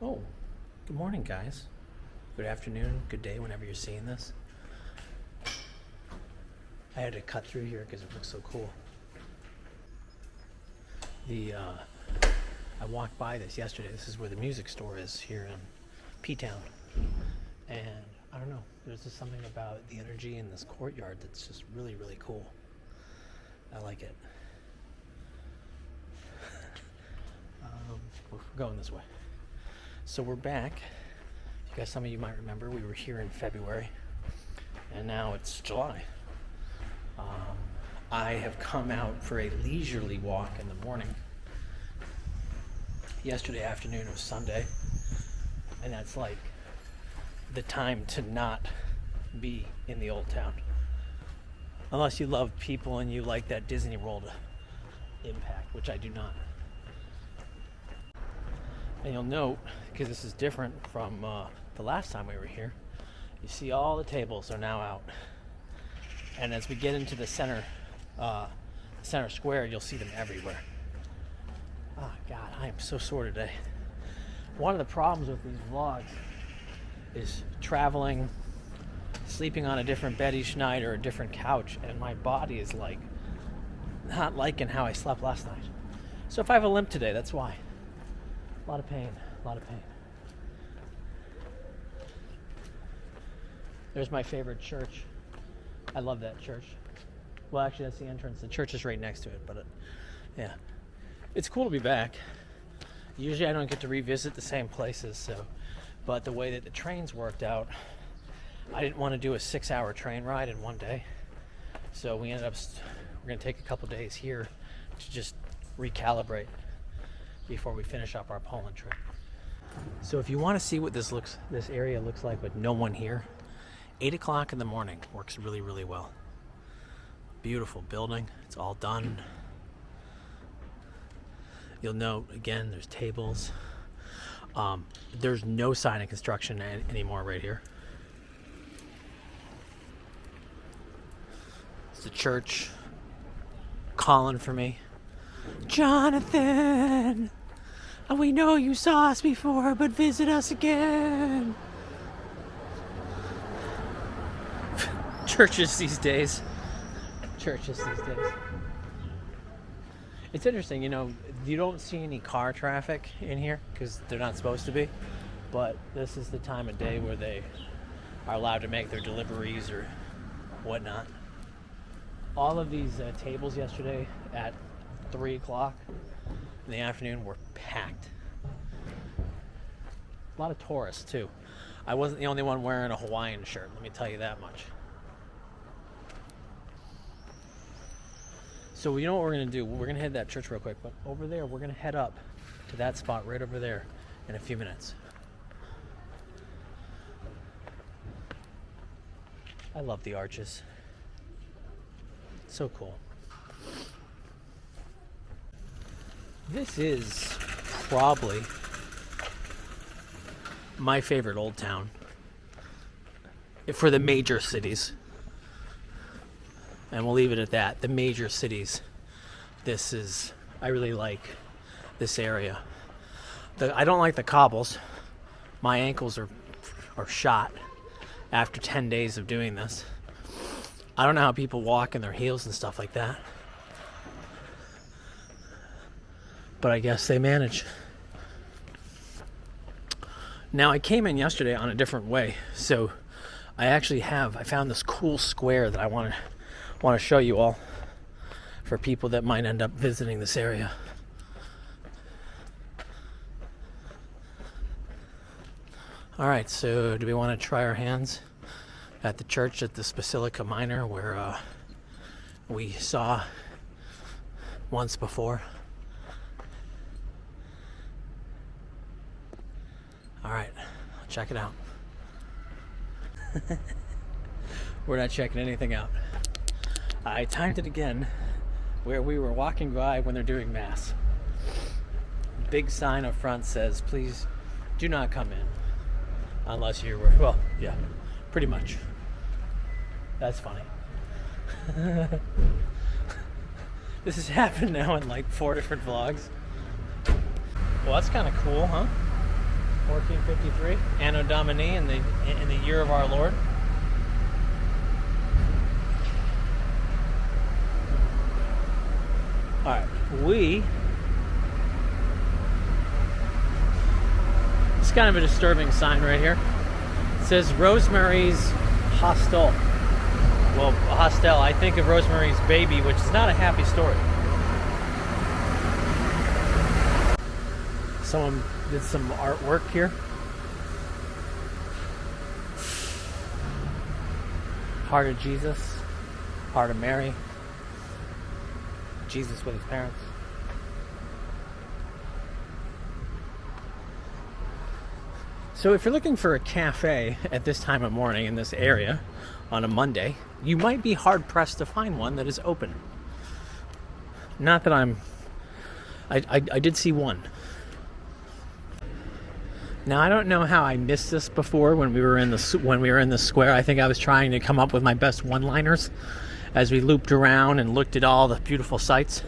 Oh, good morning, guys. Good afternoon, good day, whenever you're seeing this. I had to cut through here because it looks so cool. I walked by this yesterday. This is where the music store is here in P-Town. And I don't know, there's just something about the energy in this courtyard that's just really, really cool. I like it. We're going this way. So we're back. You guys, some of you might remember we were here in February, and now it's July. I have come out for a leisurely walk in the morning. Yesterday afternoon was Sunday, and that's like the time to not be in the old town. Unless you love people and you like that Disney World impact, which I do not. And you'll note, because this is different from the last time we were here, you see all the tables are now out. And as we get into the center square, you'll see them everywhere. Oh God, I am so sore today. One of the problems with these vlogs is traveling, sleeping on a different bed each night or a different couch, and my body is like not liking how I slept last night. So if I have a limp today, that's why. A lot of pain. There's my favorite church. I love that church. Well, actually, that's the entrance. The church is right next to it, but yeah. It's cool to be back. Usually I don't get to revisit the same places, but the way that the trains worked out, I didn't want to do a 6-hour train ride in one day. So we ended up, we're going to take a couple days here to just recalibrate before we finish up our Poland trip. So if you want to see what this area looks like with no one here, 8 o'clock in the morning works really, really well. Beautiful building. It's all done. You'll note, again, there's tables. There's no sign of construction anymore right here. It's the church calling for me. Jonathan, we know you saw us before, but visit us again. Churches these days. It's interesting, you don't see any car traffic in here because they're not supposed to be, but this is the time of day where they are allowed to make their deliveries or whatnot. All of these tables yesterday at 3 o'clock in the afternoon were packed. A lot of tourists too. I wasn't the only one wearing a Hawaiian shirt, let me tell you that much. So you know what we're going to do? We're going to head to that church real quick, but over there we're going to head up to that spot right over there in a few minutes. I love the arches. So cool. This is probably my favorite old town for the major cities. And we'll leave it at that. The major cities. I really like this area. I don't like the cobbles. My ankles are shot after 10 days of doing this. I don't know how people walk in their heels and stuff like that. But I guess they manage. Now I came in yesterday on a different way. So I found this cool square that I want to show you all for people that might end up visiting this area. All right, so do we want to try our hands at the church at this Basilica Minor where we saw once before? All right, check it out. We're not checking anything out. I timed it again where we were walking by when they're doing mass. Big sign up front says, please do not come in unless you're, well, yeah, pretty much. That's funny. This has happened now in like 4 different vlogs. Well, that's kind of cool, huh? 1453, Anno Domini, in the year of our Lord. All right, it's kind of a disturbing sign right here. It says Rosemary's Hostel. Well, a hostel, I think of Rosemary's Baby, which is not a happy story. Someone did some artwork here. Heart of Jesus, Heart of Mary, Jesus with his parents. So if you're looking for a cafe at this time of morning in this area on a Monday, you might be hard-pressed to find one that is open. Not that I did see one. Now, I don't know how I missed this before when we were in the square. I think I was trying to come up with my best one-liners as we looped around and looked at all the beautiful sights.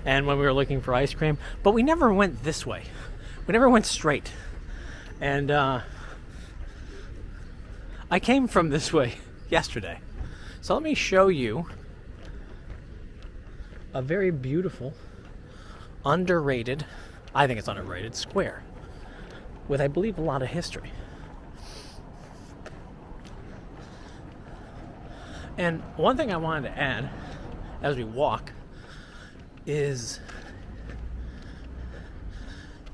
And when we were looking for ice cream, but we never went this way. We never went straight. And I came from this way yesterday. So let me show you a very beautiful, underrated, I think it's underrated, square with, I believe, a lot of history. And one thing I wanted to add as we walk is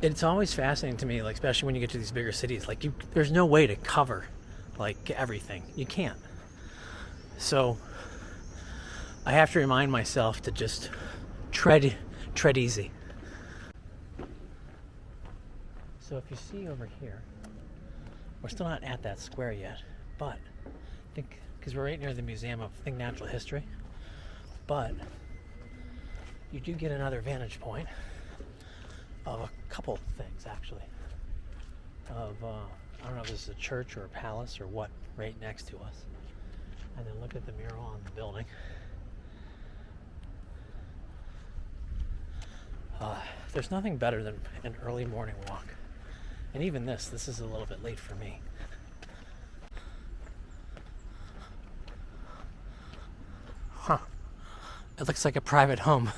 it's always fascinating to me, like, especially when you get to these bigger cities, like, there's no way to cover, like, everything. You can't. So I have to remind myself to just tread easy. So if you see over here, we're still not at that square yet, but I think, because we're right near the Museum of Natural History, but you do get another vantage point of a couple things, actually. I don't know if this is a church or a palace or what, right next to us. And then look at the mural on the building. There's nothing better than an early morning walk. And even this is a little bit late for me. Huh. It looks like a private home.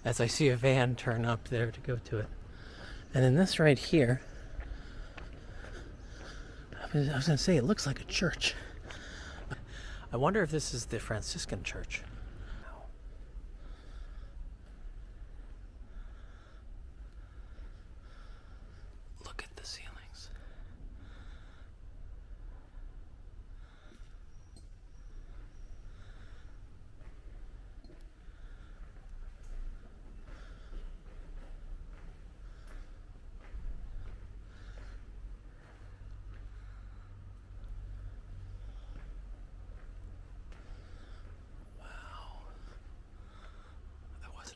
As I see a van turn up there to go to it. And then this right here, I was going to say, it looks like a church. I wonder if this is the Franciscan church. Look at the ceilings.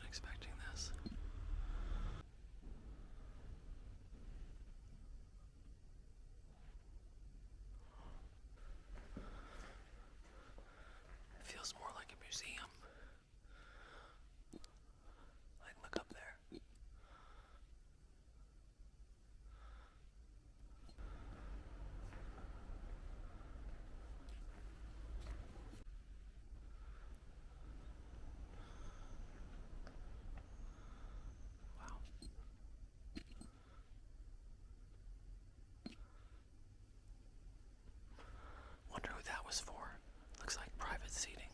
Expecting this. It feels more like a museum. Like, look up there. Wonder who that was for. Looks like private seating.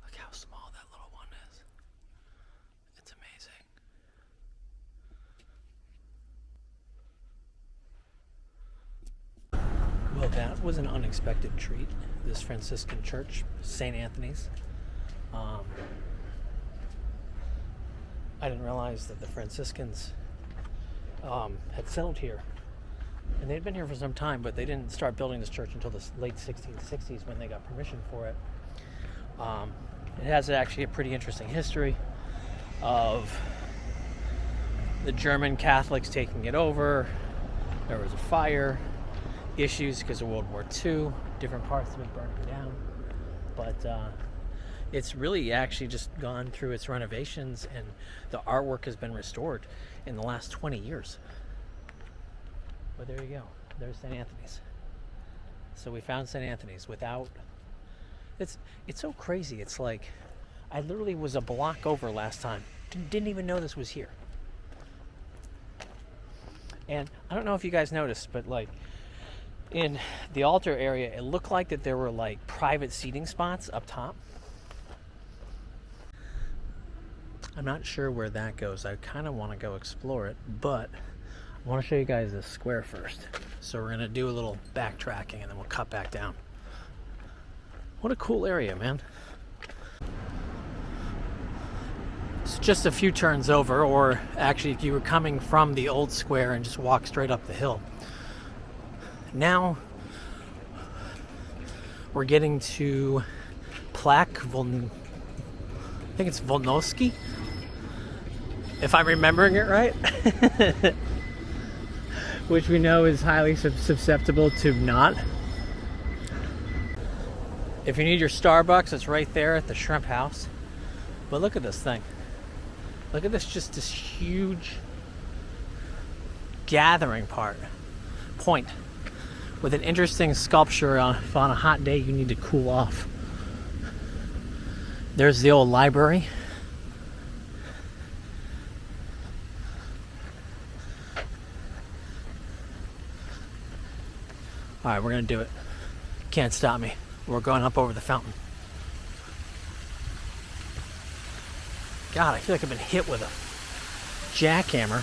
Look how small that little one is. It's amazing. Well, that was an unexpected treat. This Franciscan church, St. Anthony's. I didn't realize that the Franciscans had settled here. And they'd been here for some time, but they didn't start building this church until the late 1660s when they got permission for it. It has actually a pretty interesting history of the German Catholics taking it over. There was a fire. issues because of World War II. Different parts have been burning down. But it's really actually just gone through its renovations, and the artwork has been restored in the last 20 years. But there you go. There's St. Anthony's. So we found St. Anthony's without... It's so crazy. It's like I literally was a block over last time. Didn't even know this was here. And I don't know if you guys noticed, but like in the altar area, it looked like that there were like private seating spots up top. I'm not sure where that goes. I kind of want to go explore it, but I want to show you guys this square first. So we're going to do a little backtracking and then we'll cut back down. What a cool area, man. It's just a few turns over, or actually if you were coming from the old square and just walk straight up the hill. Now we're getting to Plac Wolności. I think it's Wolności, if I'm remembering it right. Which we know is highly susceptible to not. If you need your Starbucks, it's right there at the shrimp house. But look at this thing. Look at this, just this huge gathering point with an interesting sculpture if on a hot day you need to cool off. There's the old library. All right, we're gonna do it. Can't stop me. We're going up over the fountain. God, I feel like I've been hit with a jackhammer.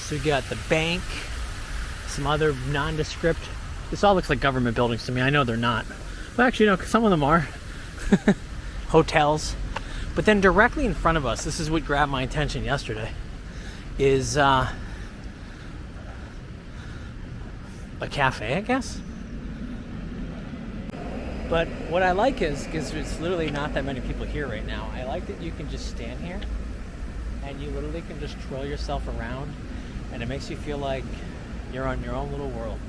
So we got the bank, some other nondescript. This all looks like government buildings to me. I know they're not. Well, actually, no, some of them are. Hotels. But then directly in front of us, this is what grabbed my attention yesterday, is a cafe, I guess. But what I like is, because there's literally not that many people here right now, I like that you can just stand here and you literally can just twirl yourself around, and it makes you feel like you're on your own little world.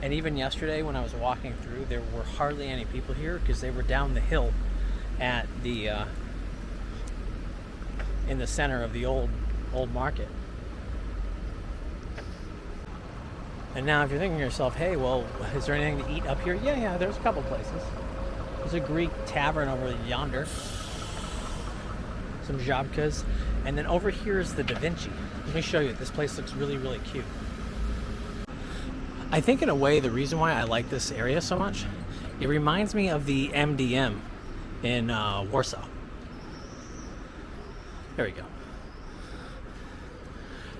And even yesterday when I was walking through, there were hardly any people here because they were down the hill at the in the center of the old market. And now if you're thinking to yourself, hey, well, is there anything to eat up here? Yeah, there's a couple places. There's a Greek tavern over yonder. Some Żabkas. And then over here is the Da Vinci. Let me show you. This place looks really, really cute. I think in a way the reason why I like this area so much, it reminds me of the MDM in Warsaw. There we go.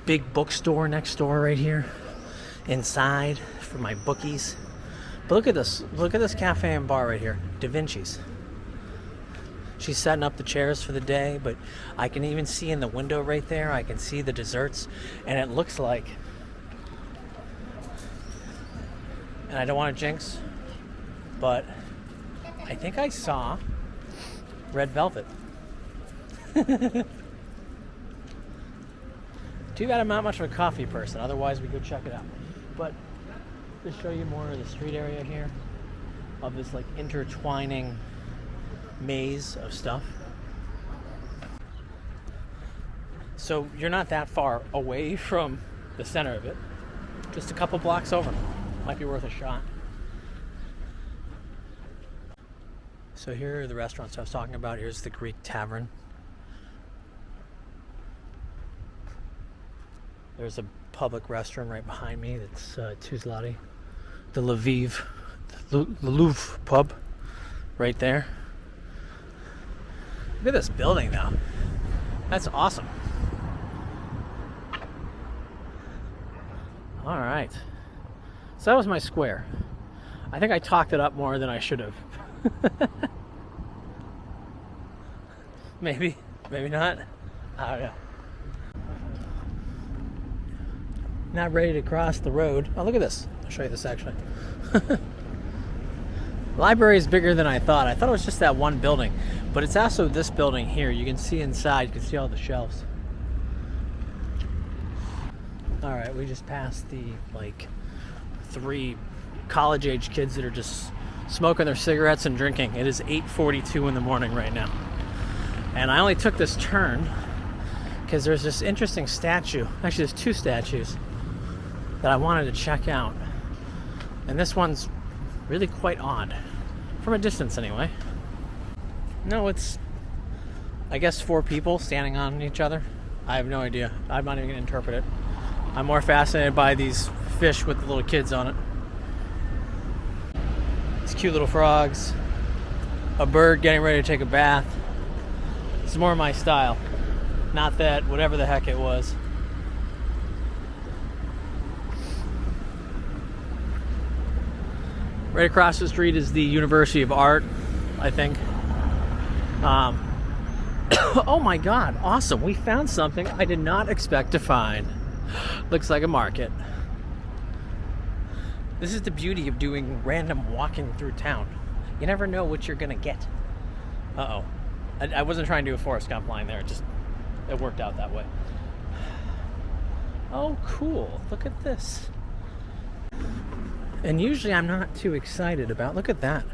Big bookstore next door right here. Inside for my bookies. But look at this. Look at this cafe and bar right here. Da Vinci's. She's setting up the chairs for the day, but I can even see in the window right there, I can see the desserts, and it looks like, and I don't want to jinx, but I think I saw red velvet. Too bad I'm not much of a coffee person, otherwise we go check it out. But to show you more of the street area here, of this like intertwining maze of stuff. So you're not that far away from the center of it, just a couple blocks over. Might be worth a shot. So here are the restaurants I was talking about. Here's the Greek Tavern. There's a public restroom right behind me that's Tuzlati. The Lviv, the Louvre pub right there. Look at this building though. That's awesome. All right. So that was my square. I think I talked it up more than I should have. Maybe not. I don't know. not ready to cross the road. Oh, look at this. I'll show you this actually. Library is bigger than I thought. I thought it was just that one building, but it's also this building here. You can see inside. You can see all the shelves. All right, we just passed the like 3 college-age kids that are just smoking their cigarettes and drinking. It is 8:42 in the morning right now, and I only took this turn because there's this interesting statue. Actually, there's 2 statues that I wanted to check out, and this one's really quite odd from a distance anyway. No, it's I guess 4 people standing on each other. I have no idea. I'm not even gonna interpret it. I'm more fascinated by these fish with the little kids on it. These cute little frogs. A bird getting ready to take a bath. It's more my style. Not that whatever the heck it was. Right across the street is the University of Art, I think. Oh my God, awesome. We found something I did not expect to find. Looks like a market. This is the beauty of doing random walking through town. You never know what you're gonna get. Uh-oh. I wasn't trying to do a Forrest Gump line there. It worked out that way. Oh, cool. Look at this. And usually I'm not too excited about, look at that.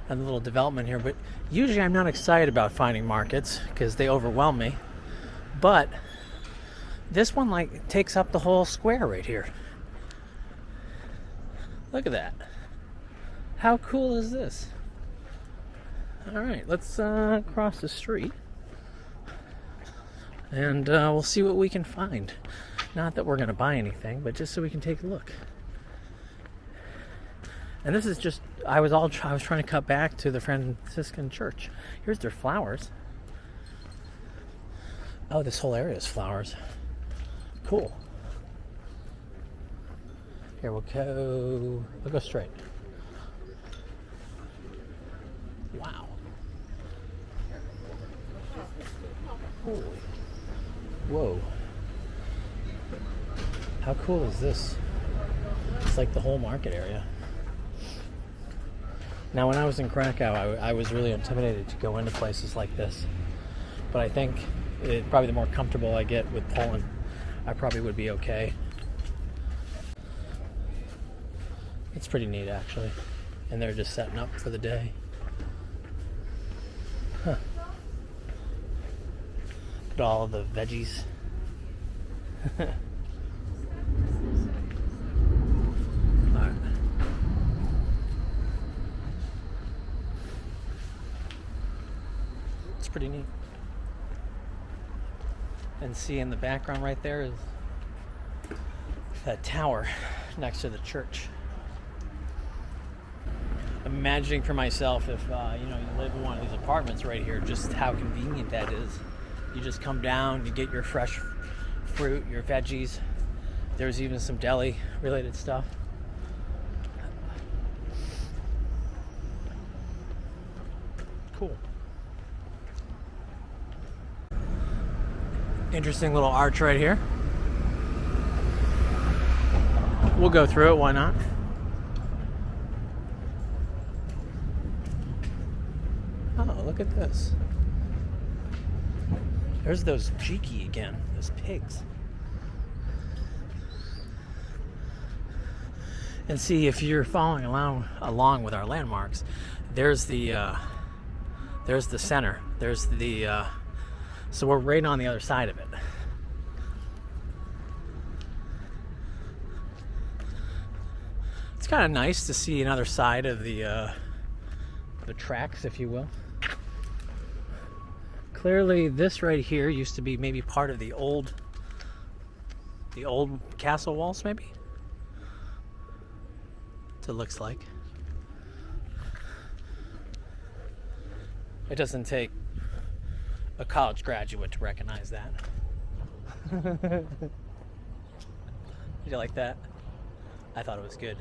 A little development here, but usually I'm not excited about finding markets because they overwhelm me. But this one like takes up the whole square right here. Look at that. How cool is this? All right, let's cross the street and we'll see what we can find. Not that we're gonna buy anything, but just so we can take a look. And this is just, I was trying to cut back to the Franciscan church. Here's their flowers. Oh, this whole area is flowers. Cool. Here we'll go straight. Wow. Holy. Whoa. How cool is this? It's like the whole market area. Now, when I was in Krakow, I was really intimidated to go into places like this. But I think probably the more comfortable I get with Poland, I probably would be okay. It's pretty neat, actually. And they're just setting up for the day. Huh. Look at all the veggies. Pretty neat. And see in the background right there is that tower next to the church. Imagining for myself if you live in one of these apartments right here, just how convenient that is. You just come down, you get your fresh fruit, your veggies. There's even some deli related stuff. Cool. Interesting little arch right here. We'll go through it, why not? Oh, look at this. There's those Jiki again, those pigs. And see, if you're following along with our landmarks, there's the center. There's the so we're right on the other side of it. It's kind of nice to see another side of the tracks, if you will. Clearly, this right here used to be maybe part of the old castle walls, maybe. That's what it looks like. It doesn't take a college graduate to recognize that. Did you like that? I thought it was good.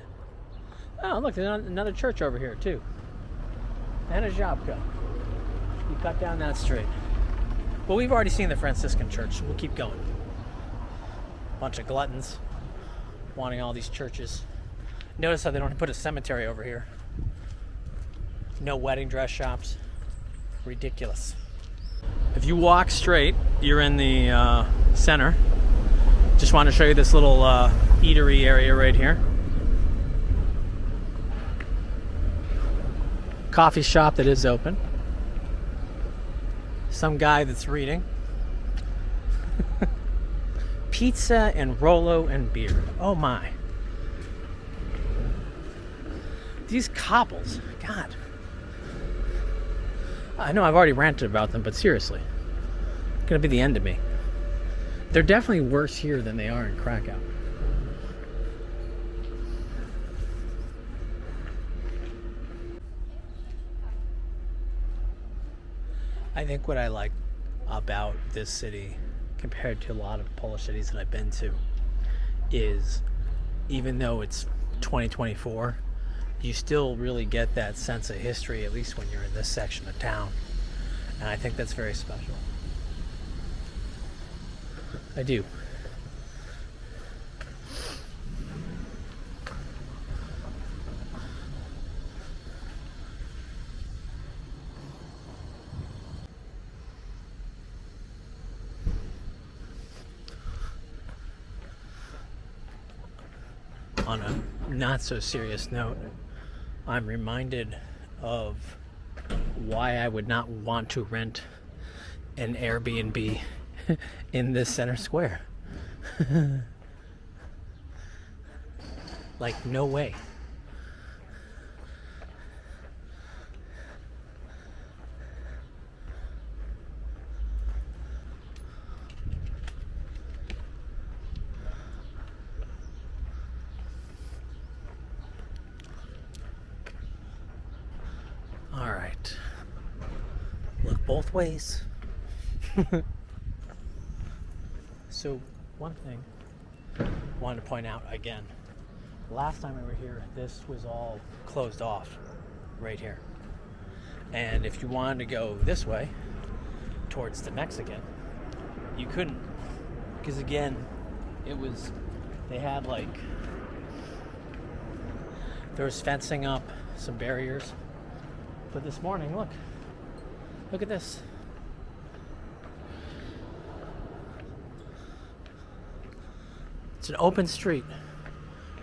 Oh, look, there's another church over here too. And a Żabka. You cut down that street. Well, we've already seen the Franciscan church, so we'll keep going. Bunch of gluttons. wanting all these churches. Notice how they don't put a cemetery over here. No wedding dress shops. Ridiculous. If you walk straight, you're in the center. Just want to show you this little eatery area right here. Coffee shop that is open. Some guy that's reading. Pizza and Rolo and beer. Oh my. These cobbles. God. I know I've already ranted about them, but seriously. It's gonna be the end of me. They're definitely worse here than they are in Krakow. I think what I like about this city compared to a lot of Polish cities that I've been to is, even though it's 2024, you still really get that sense of history, at least when you're in this section of town. And I think that's very special. I do. On a not so serious note, I'm reminded of why I would not want to rent an Airbnb in this center square. Like, no way. All right. Look both ways. So, one thing I wanted to point out again. Last time we were here, this was all closed off right here. And if you wanted to go this way, towards the Mexican, you couldn't. Because again, they had like, there was fencing up, some barriers. But this morning, look at this. It's an open street,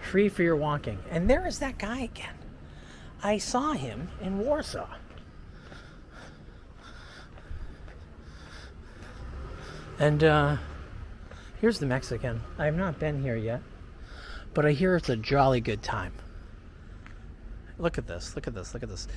free for your walking. And there is that guy again. I saw him in Warsaw. And here's the Mexican. I have not been here yet, but I hear it's a jolly good time. Look at this, look at this, look at this.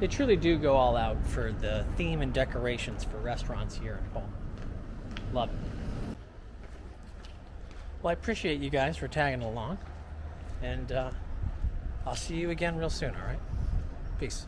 They truly do go all out for the theme and decorations for restaurants here in Poland. Love it. Well, I appreciate you guys for tagging along. And I'll see you again real soon, all right? Peace.